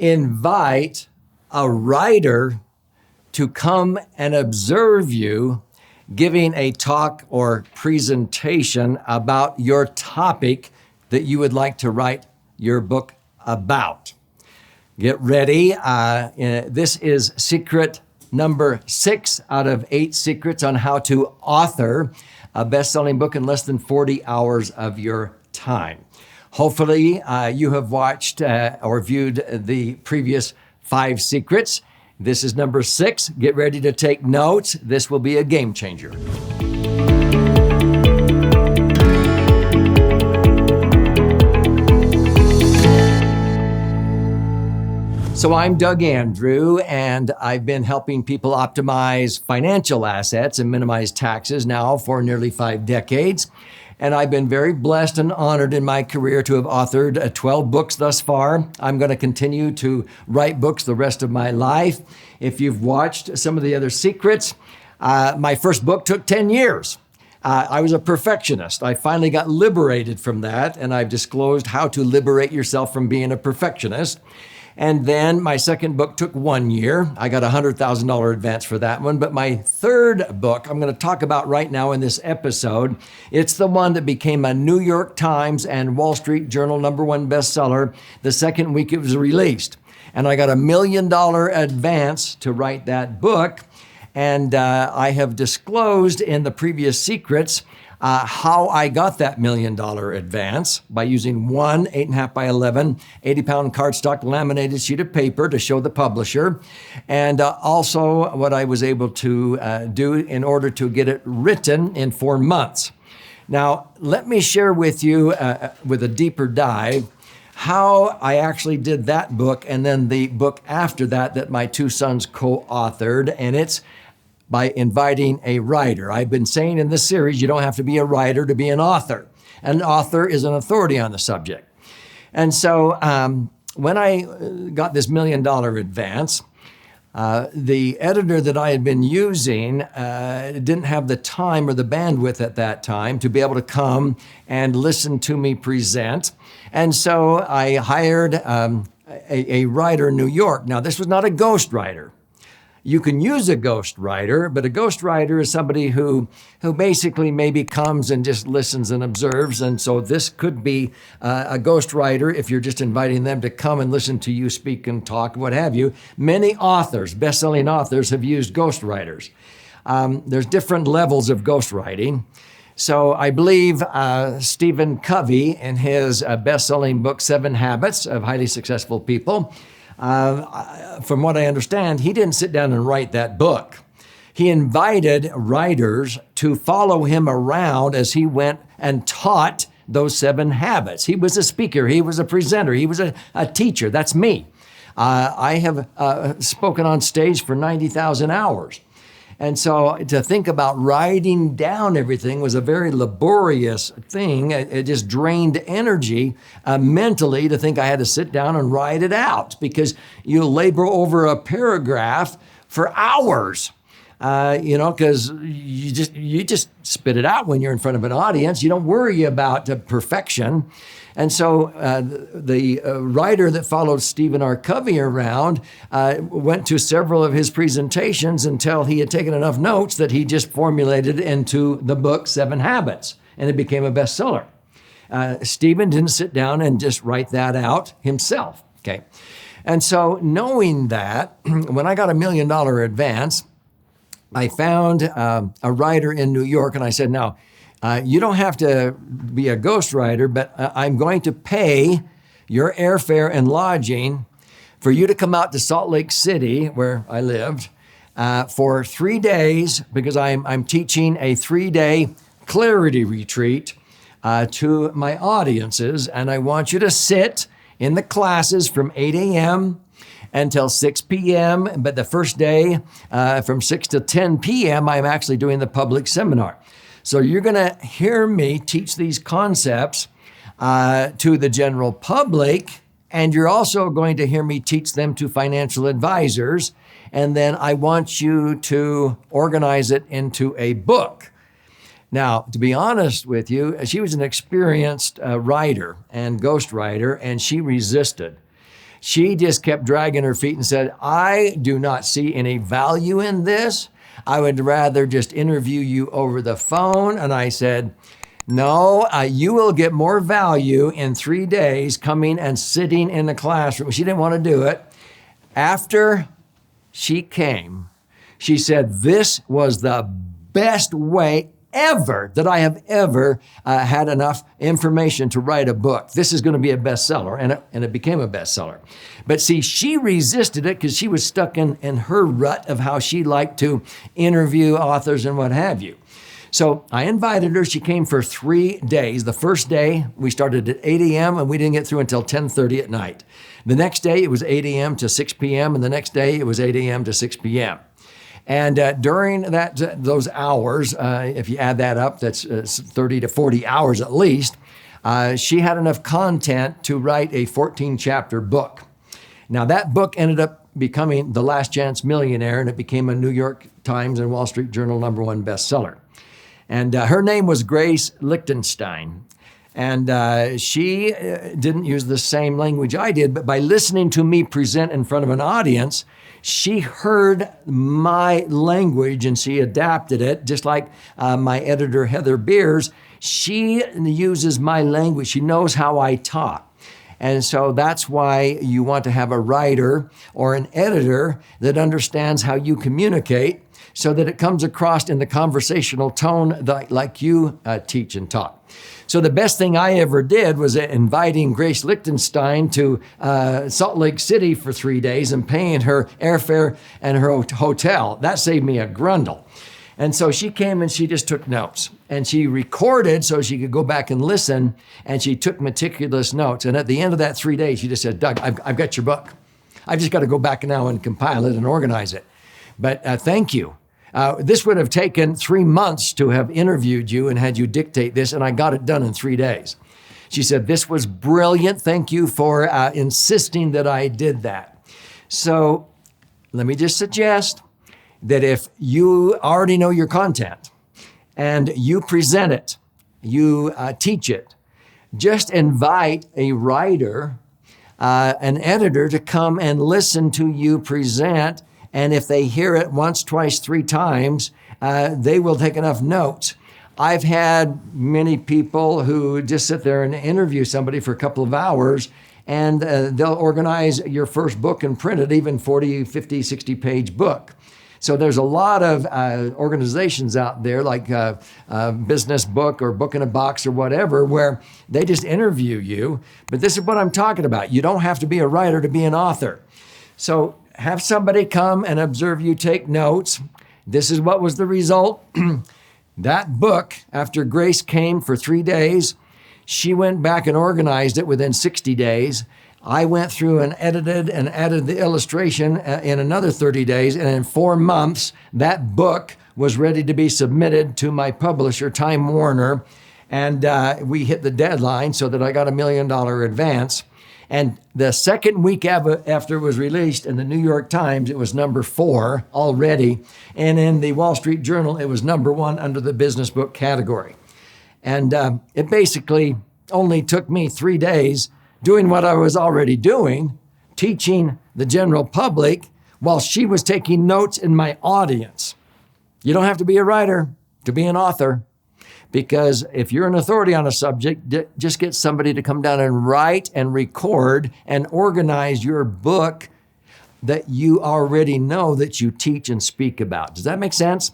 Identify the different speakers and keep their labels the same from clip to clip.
Speaker 1: invite a writer to come and observe you giving a talk or presentation about your topic that you would like to write your book about. Get ready. This is secret number 6 out of 8 secrets on how to author a best-selling book in less than 40 hours of your time. Hopefully, you have watched or viewed the previous 5 secrets. This is number 6. Get ready to take notes. This will be a game changer. So I'm Doug Andrew, and I've been helping people optimize financial assets and minimize taxes now for nearly 5 decades. And I've been very blessed and honored in my career to have authored 12 books thus far. I'm going to continue to write books the rest of my life. If you've watched some of the other secrets, my first book took 10 years. I was a perfectionist. I finally got liberated from that, and I've disclosed how to liberate yourself from being a perfectionist. And then my second book took 1 year. I got a $100,000 advance for that one. But my third book, I'm going to talk about right now in this episode. It's the one that became a New York Times and Wall Street Journal #1 bestseller the second week it was released. And I got a $1 million advance to write that book. And I have disclosed in the previous secrets how I got that $1 million advance by using one 8.5 by 11, 80-pound cardstock laminated sheet of paper to show the publisher, and also what I was able to do in order to get it written in 4 months. Now, let me share with you, with a deeper dive, how I actually did that book and then the book after that my 2 sons co-authored, and it's by inviting a writer. I've been saying in this series, you don't have to be a writer to be an author. An author is an authority on the subject. And so when I got this $1 million advance, the editor that I had been using didn't have the time or the bandwidth at that time to be able to come and listen to me present. And so I hired a writer in New York. Now, this was not a ghostwriter. You can use a ghostwriter, but a ghostwriter is somebody who basically maybe comes and just listens and observes. And so this could be a ghostwriter if you're just inviting them to come and listen to you speak and talk, what have you. Many authors, best-selling authors, have used ghostwriters. There's different levels of ghostwriting. So I believe Stephen Covey, in his best-selling book, 7 Habits of Highly Successful People, from what I understand, he didn't sit down and write that book. He invited writers to follow him around as he went and taught those 7 habits. He was a speaker. He was a presenter. He was a teacher. That's me. I have spoken on stage for 90,000 hours. And so to think about writing down everything was a very laborious thing. It just drained energy mentally to think I had to sit down and write it out, because you labor over a paragraph for hours, because you just spit it out when you're in front of an audience. You don't worry about perfection. And so the writer that followed Stephen R. Covey around went to several of his presentations until he had taken enough notes that he just formulated into the book 7 Habits, and it became a bestseller. Stephen didn't sit down and just write that out himself, okay? And so knowing that, when I got a $1 million advance, I found a writer in New York, and I said, now, you don't have to be a ghostwriter, but I'm going to pay your airfare and lodging for you to come out to Salt Lake City, where I lived, for 3 days, because I'm teaching a 3-day clarity retreat to my audiences. And I want you to sit in the classes from 8 a.m. until 6 p.m. But the first day, from 6 to 10 p.m., I'm actually doing the public seminar. So you're going to hear me teach these concepts to the general public, and you're also going to hear me teach them to financial advisors. And then I want you to organize it into a book. Now, to be honest with you, she was an experienced writer and ghostwriter, and she resisted. She just kept dragging her feet and said, I do not see any value in this. I would rather just interview you over the phone. And I said, no, you will get more value in 3 days coming and sitting in the classroom. She didn't want to do it. After she came, she said, this was the best way ever that I have ever had enough information to write a book. This is going to be a bestseller, and it became a bestseller. But see, she resisted it because she was stuck in her rut of how she liked to interview authors and what have you. So I invited her. She came for 3 days. The first day, we started at 8 a.m. and we didn't get through until 10:30 at night. The next day, it was 8 a.m. to 6 p.m. And the next day, it was 8 a.m. to 6 p.m. And during those hours, if you add that up, that's 30 to 40 hours at least, she had enough content to write a 14-chapter book. Now, that book ended up becoming The Last Chance Millionaire, and it became a New York Times and Wall Street Journal #1 bestseller. And her name was Grace Lichtenstein. And she didn't use the same language I did, but by listening to me present in front of an audience, she heard my language and she adapted it, just like my editor, Heather Beers. She uses my language. She knows how I talk. And so that's why you want to have a writer or an editor that understands how you communicate so that it comes across in the conversational tone like you teach and talk. So the best thing I ever did was inviting Grace Lichtenstein to Salt Lake City for 3 days and paying her airfare and her hotel. That saved me a grundle. And so she came and she just took notes. And she recorded so she could go back and listen, and she took meticulous notes. And at the end of that 3 days, she just said, Doug, I've got your book. I've just got to go back now and compile it and organize it. But thank you. This would have taken 3 months to have interviewed you and had you dictate this, and I got it done in 3 days. She said, this was brilliant. Thank you for insisting that I did that. So let me just suggest that if you already know your content and you present it, you teach it, just invite a writer, an editor to come and listen to you present. And if they hear it once, twice, 3 times, they will take enough notes. I've had many people who just sit there and interview somebody for a couple of hours, and they'll organize your first book and print it, even 40, 50, 60-page book. So there's a lot of organizations out there like Business Book or Book in a Box or whatever, where they just interview you. But this is what I'm talking about. You don't have to be a writer to be an author. So have somebody come and observe you take notes. This is what was the result. That book, after Grace came for 3 days, she went back and organized it within 60 days. I went through and edited and added the illustration in another 30 days. And in 4 months, that book was ready to be submitted to my publisher, Time Warner. And we hit the deadline so that I got $1 million advance. And the second week after it was released in the New York Times, it was #4 already. And in the Wall Street Journal, it was #1 under the business book category. And it basically only took me 3 days doing what I was already doing, teaching the general public while she was taking notes in my audience. You don't have to be a writer to be an author. Because if you're an authority on a subject, just get somebody to come down and write and record and organize your book that you already know that you teach and speak about. Does that make sense?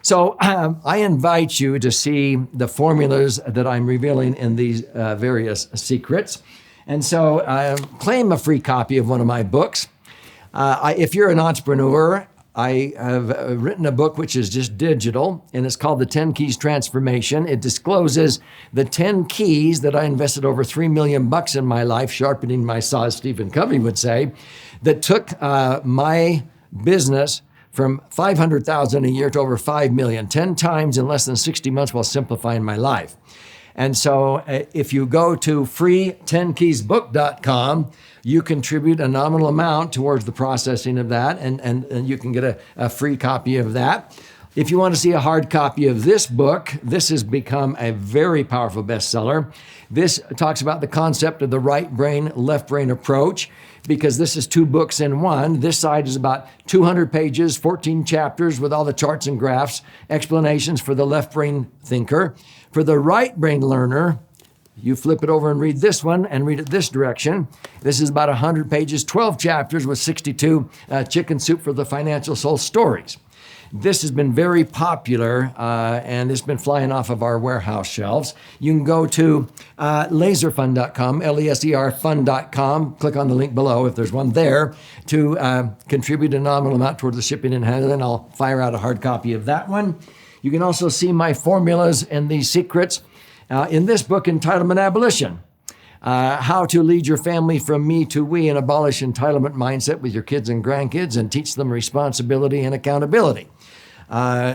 Speaker 1: So I invite you to see the formulas that I'm revealing in these various secrets. And so claim a free copy of one of my books. If you're an entrepreneur, I have written a book which is just digital, and it's called The 10 Keys Transformation. It discloses the 10 keys that I invested over $3 million in my life, sharpening my saw, as Stephen Covey would say, that took my business from $500,000 a year to over $5 million, 10 times in less than 60 months while simplifying my life. And so if you go to free10keysbook.com, you contribute a nominal amount towards the processing of that, and you can get a free copy of that. If you want to see a hard copy of this book, this has become a very powerful bestseller. This talks about the concept of the right brain, left brain approach. because this is 2 books in one. This side is about 200 pages, 14 chapters with all the charts and graphs, explanations for the left brain thinker. For the right brain learner, you flip it over and read this one and read it this direction. This is about 100 pages, 12 chapters with 62 chicken soup for the financial soul stories. This has been very popular, and it's been flying off of our warehouse shelves. You can go to laserfund.com, LESERfund.com. Click on the link below if there's one there to contribute a nominal amount toward the shipping and handling. I'll fire out a hard copy of that one. You can also see my formulas and these secrets in this book, Entitlement Abolition. How to lead your family from me to we and abolish entitlement mindset with your kids and grandkids and teach them responsibility and accountability.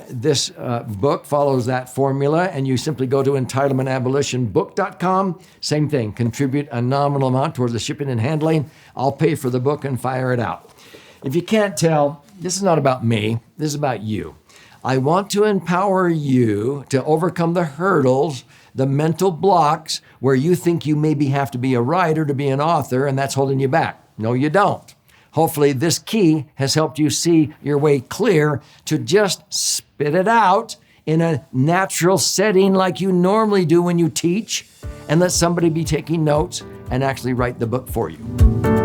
Speaker 1: This book follows that formula, and you simply go to entitlementabolitionbook.com. Same thing, contribute a nominal amount towards the shipping and handling. I'll pay for the book and fire it out. If you can't tell, this is not about me, this is about you. I want to empower you to overcome the hurdles, the mental blocks where you think you maybe have to be a writer to be an author, and that's holding you back. No, you don't. Hopefully this key has helped you see your way clear to just spit it out in a natural setting like you normally do when you teach, and let somebody be taking notes and actually write the book for you.